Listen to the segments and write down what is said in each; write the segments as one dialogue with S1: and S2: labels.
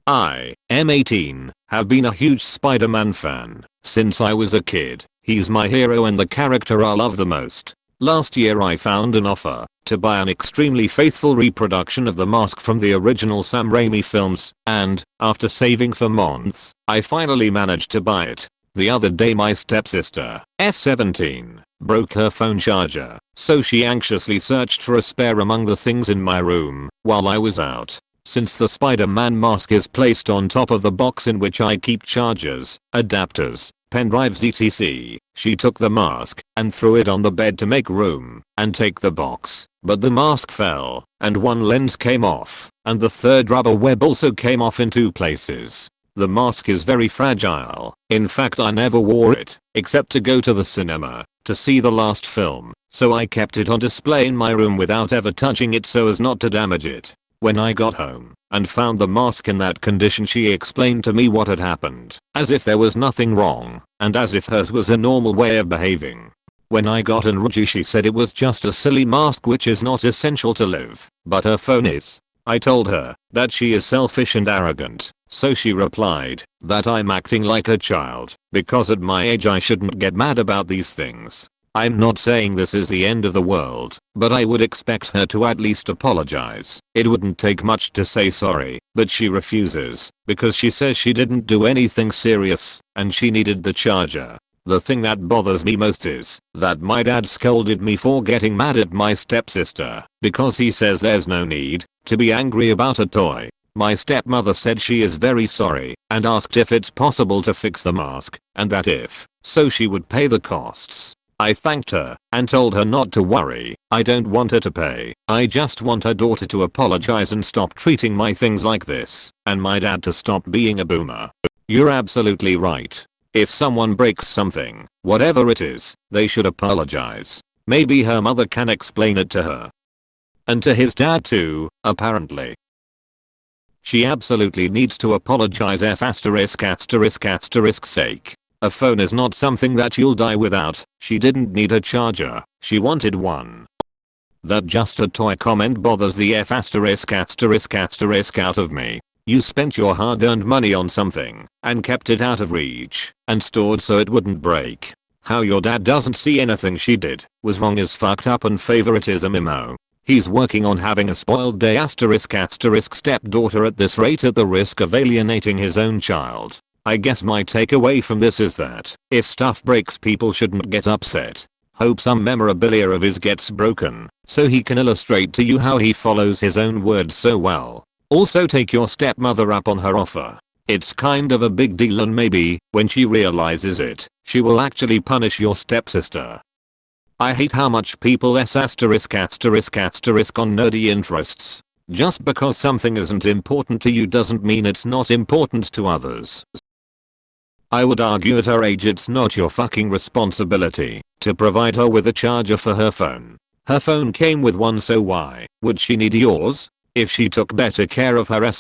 S1: I am 18, have been a huge Spider-Man fan since I was a kid. He's my hero and the character I love the most. Last year I found an offer to buy an extremely faithful reproduction of the mask from the original Sam Raimi films, and, after saving for months, I finally managed to buy it. The other day my stepsister, F17, broke her phone charger, so she anxiously searched for a spare among the things in my room while I was out. Since the Spider-Man mask is placed on top of the box in which I keep chargers, adapters, pen drives etc., she took the mask and threw it on the bed to make room and take the box, but the mask fell, and one lens came off, and the third rubber web also came off in 2 places. The mask is very fragile. In fact, I never wore it, except to go to the cinema to see the last film, so I kept it on display in my room without ever touching it so as not to damage it. When I got home and found the mask in that condition, she explained to me what had happened, as if there was nothing wrong, and as if hers was a normal way of behaving. When I got enraged, she said it was just a silly mask which is not essential to live, but her phone is. I told her that she is selfish and arrogant, so she replied that I'm acting like a child, because at my age I shouldn't get mad about these things. I'm not saying this is the end of the world, but I would expect her to at least apologize. It wouldn't take much to say sorry, but she refuses, because she says she didn't do anything serious, and she needed the charger. The thing that bothers me most is that my dad scolded me for getting mad at my stepsister, because he says there's no need to be angry about a toy. My stepmother said she is very sorry and asked if it's possible to fix the mask, and that if so she would pay the costs. I thanked her and told her not to worry. I don't want her to pay. I just want her daughter to apologize and stop treating my things like this, and my dad to stop being a boomer. You're absolutely right. If someone breaks something, whatever it is, they should apologize. Maybe her mother can explain it to her. And to his dad too, apparently. She absolutely needs to apologize **** sake. A phone is not something that you'll die without. She didn't need a charger, she wanted one. That just a toy comment bothers the **** out of me. You spent your hard-earned money on something and kept it out of reach and stored so it wouldn't break. How your dad doesn't see anything she did was wrong is fucked up and favoritism emo. He's working on having a spoiled day **** stepdaughter at this rate, at the risk of alienating his own child. I guess my takeaway from this is that if stuff breaks, people shouldn't get upset. Hope some memorabilia of his gets broken so he can illustrate to you how he follows his own words so well. Also, take your stepmother up on her offer. It's kind of a big deal, and maybe when she realizes it, she will actually punish your stepsister. I hate how much people **** on nerdy interests. Just because something isn't important to you doesn't mean it's not important to others. I would argue at her age it's not your fucking responsibility to provide her with a charger for her phone. Her phone came with one, so why would she need yours? If she took better care of her ****,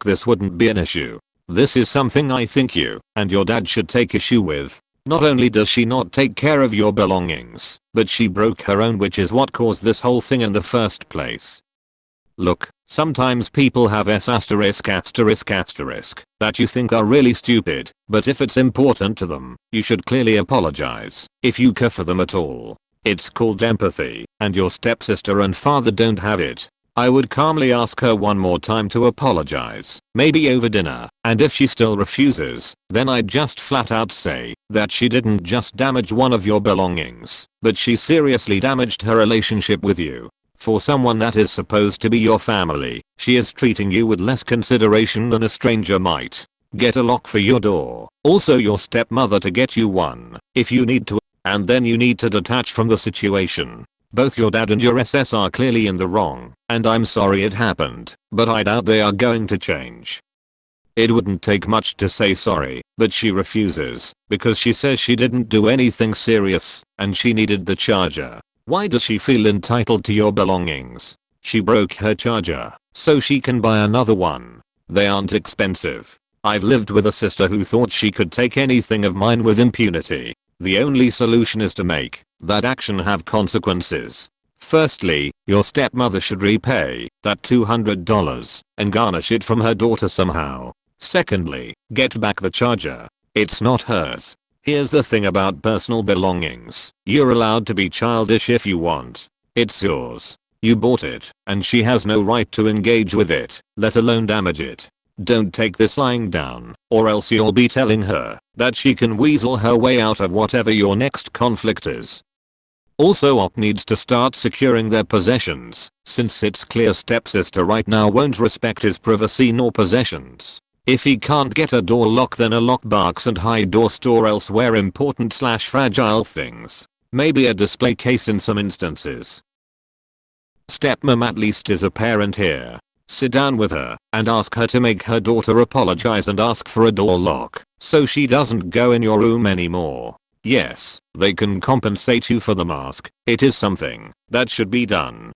S1: this wouldn't be an issue. This is something I think you and your dad should take issue with. Not only does she not take care of your belongings, but she broke her own, which is what caused this whole thing in the first place. Look, sometimes people have **** that you think are really stupid, but if it's important to them, you should clearly apologize if you care for them at all. It's called empathy, and your stepsister and father don't have it. I would calmly ask her one more time to apologize, maybe over dinner, and if she still refuses, then I'd just flat out say that she didn't just damage one of your belongings, but she seriously damaged her relationship with you. For someone that is supposed to be your family, she is treating you with less consideration than a stranger might. Get a lock for your door. Also, your stepmother to get you one, if you need to, and then you need to detach from the situation. Both your dad and your SS are clearly in the wrong, and I'm sorry it happened, but I doubt they are going to change. It wouldn't take much to say sorry, but she refuses, because she says she didn't do anything serious, and she needed the charger. Why does she feel entitled to your belongings? She broke her charger, so she can buy another one. They aren't expensive. I've lived with a sister who thought she could take anything of mine with impunity. The only solution is to make that action have consequences. Firstly, your stepmother should repay that $200 and garnish it from her daughter somehow. Secondly, get back the charger. It's not hers. Here's the thing about personal belongings. You're allowed to be childish if you want. It's yours. You bought it, and she has no right to engage with it, let alone damage it. Don't take this lying down, or else you'll be telling her that she can weasel her way out of whatever your next conflict is. Also, Op needs to start securing their possessions, since it's clear stepsister right now won't respect his privacy nor possessions. If he can't get a door lock, then a lockbox and hide or store elsewhere important/fragile things. Maybe a display case in some instances. Stepmom at least is a parent here. Sit down with her and ask her to make her daughter apologize and ask for a door lock so she doesn't go in your room anymore. Yes, they can compensate you for the mask. It is something that should be done.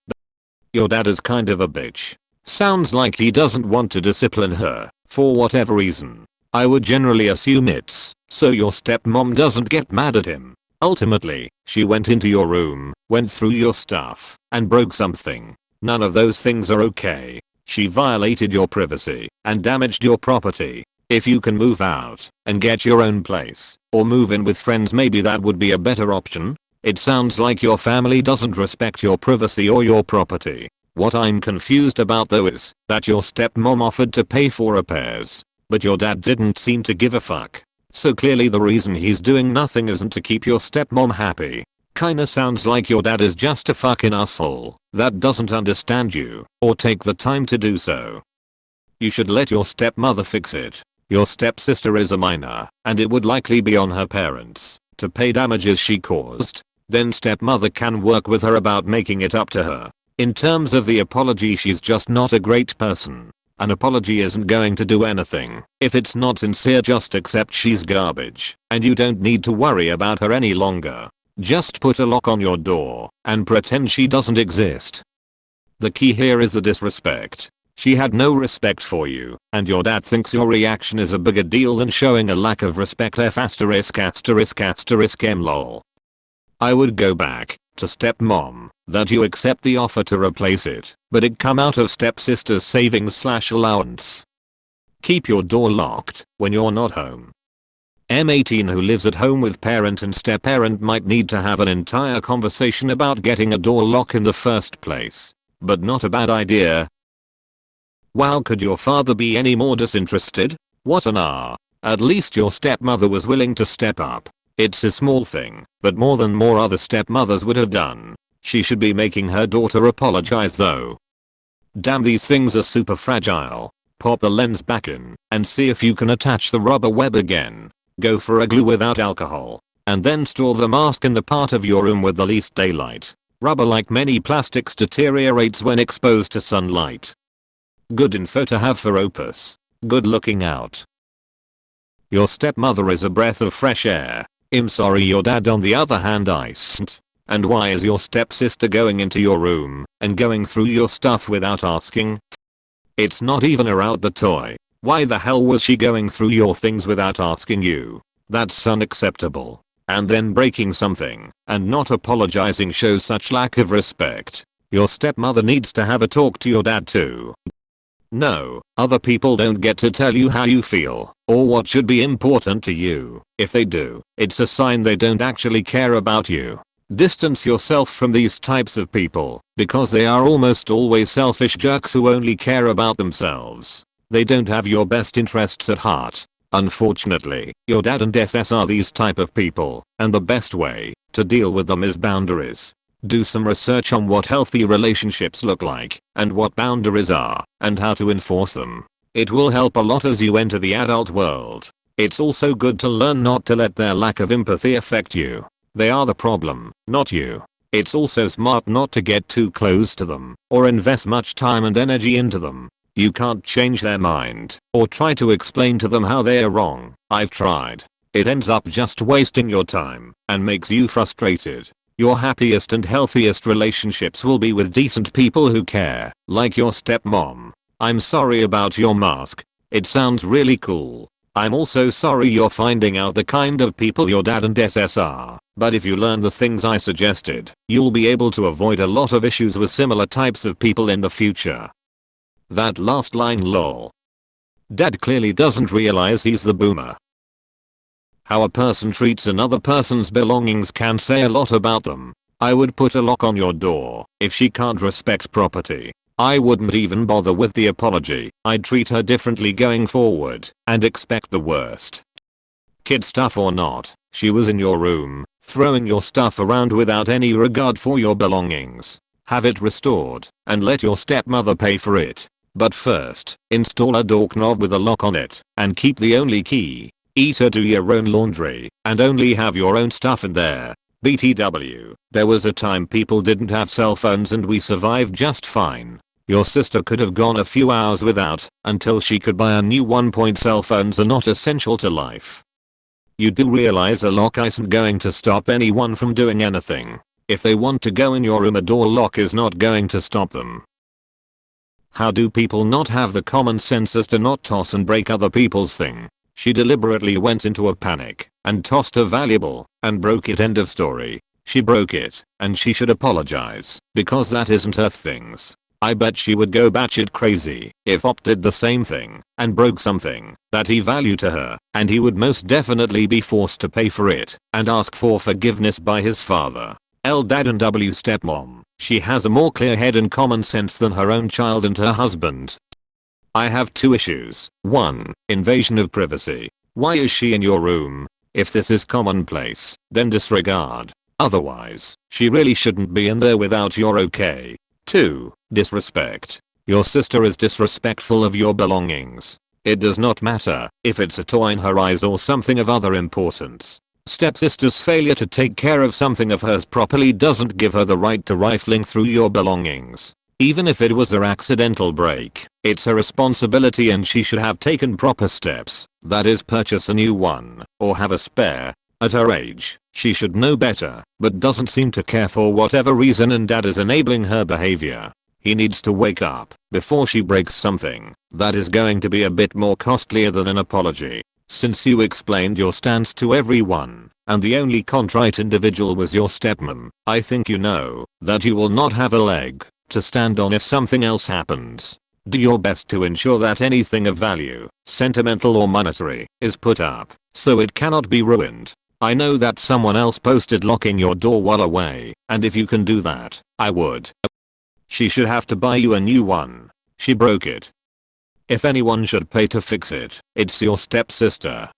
S1: Your dad is kind of a bitch. Sounds like he doesn't want to discipline her for whatever reason. I would generally assume it's so your stepmom doesn't get mad at him. Ultimately, she went into your room, went through your stuff, and broke something. None of those things are okay. She violated your privacy and damaged your property. If you can move out and get your own place, or move in with friends, maybe that would be a better option. It sounds like your family doesn't respect your privacy or your property. What I'm confused about though is that your stepmom offered to pay for repairs, but your dad didn't seem to give a fuck. So clearly the reason he's doing nothing isn't to keep your stepmom happy. Kinda sounds like your dad is just a fucking asshole that doesn't understand you or take the time to do so. You should let your stepmother fix it. Your stepsister is a minor, and it would likely be on her parents to pay damages she caused. Then stepmother can work with her about making it up to her. In terms of the apology, she's just not a great person. An apology isn't going to do anything. If it's not sincere, just accept she's garbage, and you don't need to worry about her any longer. Just put a lock on your door and pretend she doesn't exist. The key here is the disrespect. She had no respect for you, and your dad thinks your reaction is a bigger deal than showing a lack of respect. Lol. I would go back to stepmom that you accept the offer to replace it, but it come out of stepsister's savings/allowance. Keep your door locked when you're not home. M18 who lives at home with parent and step-parent might need to have an entire conversation about getting a door lock in the first place, but not a bad idea. Wow, could your father be any more disinterested? What an R. At least your stepmother was willing to step up. It's a small thing, but more than more other stepmothers would have done. She should be making her daughter apologize though. Damn, these things are super fragile. Pop the lens back in and see if you can attach the rubber web again. Go for a glue without alcohol. And then store the mask in the part of your room with the least daylight. Rubber, like many plastics, deteriorates when exposed to sunlight. Good info to have for Opus. Good looking out. Your stepmother is a breath of fresh air. I'm sorry your dad on the other hand isn't. And why is your stepsister going into your room and going through your stuff without asking? It's not even around the toy. Why the hell was she going through your things without asking you? That's unacceptable. And then breaking something and not apologizing shows such lack of respect. Your stepmother needs to have a talk to your dad too. No, other people don't get to tell you how you feel or what should be important to you. If they do, it's a sign they don't actually care about you. Distance yourself from these types of people because they are almost always selfish jerks who only care about themselves. They don't have your best interests at heart. Unfortunately, your dad and SS are these type of people, and the best way to deal with them is boundaries. Do some research on what healthy relationships look like and what boundaries are and how to enforce them. It will help a lot as you enter the adult world. It's also good to learn not to let their lack of empathy affect you. They are the problem, not you. It's also smart not to get too close to them or invest much time and energy into them. You can't change their mind or try to explain to them how they are wrong. I've tried. It ends up just wasting your time and makes you frustrated. Your happiest and healthiest relationships will be with decent people who care, like your stepmom. I'm sorry about your mask. It sounds really cool. I'm also sorry you're finding out the kind of people your dad and SS are. But if you learn the things I suggested, you'll be able to avoid a lot of issues with similar types of people in the future. That last line lol. Dad clearly doesn't realize he's the boomer. How a person treats another person's belongings can say a lot about them. I would put a lock on your door. If she can't respect property, I wouldn't even bother with the apology. I'd treat her differently going forward and expect the worst. Kid stuff or not, she was in your room, throwing your stuff around without any regard for your belongings. Have it restored and let your stepmother pay for it. But first, install a door knob with a lock on it and keep the only key. Either do your own laundry and only have your own stuff in there. BTW, there was a time people didn't have cell phones and we survived just fine. Your sister could have gone a few hours without until she could buy a new one. Cell phones are not essential to life. You do realize a lock isn't going to stop anyone from doing anything. If they want to go in your room, a door lock is not going to stop them. How do people not have the common sense as to not toss and break other people's thing? She deliberately went into a panic and tossed her valuable and broke it. End of story. She broke it and she should apologize because that isn't her things. I bet she would go batshit crazy if Op did the same thing and broke something that he valued to her, and he would most definitely be forced to pay for it and ask for forgiveness by his father. L dad and W stepmom. She has a more clear head and common sense than her own child and her husband. I have two issues. 1. Invasion of privacy. Why is she in your room? If this is commonplace, then disregard. Otherwise, she really shouldn't be in there without your okay. 2. Disrespect. Your sister is disrespectful of your belongings. It does not matter if it's a toy in her eyes or something of other importance. Stepsister's failure to take care of something of hers properly doesn't give her the right to rifling through your belongings. Even if it was her accidental break, it's her responsibility and she should have taken proper steps. That is, purchase a new one or have a spare. At her age, she should know better, but doesn't seem to care for whatever reason, and dad is enabling her behavior. He needs to wake up before she breaks something that is going to be a bit more costlier than an apology. Since you explained your stance to everyone, and the only contrite individual was your stepmom, I think you know that you will not have a leg to stand on if something else happens. Do your best to ensure that anything of value, sentimental or monetary, is put up so it cannot be ruined. I know that someone else posted locking your door while away, and if you can do that, I would. She should have to buy you a new one. She broke it. If anyone should pay to fix it, it's your stepsister.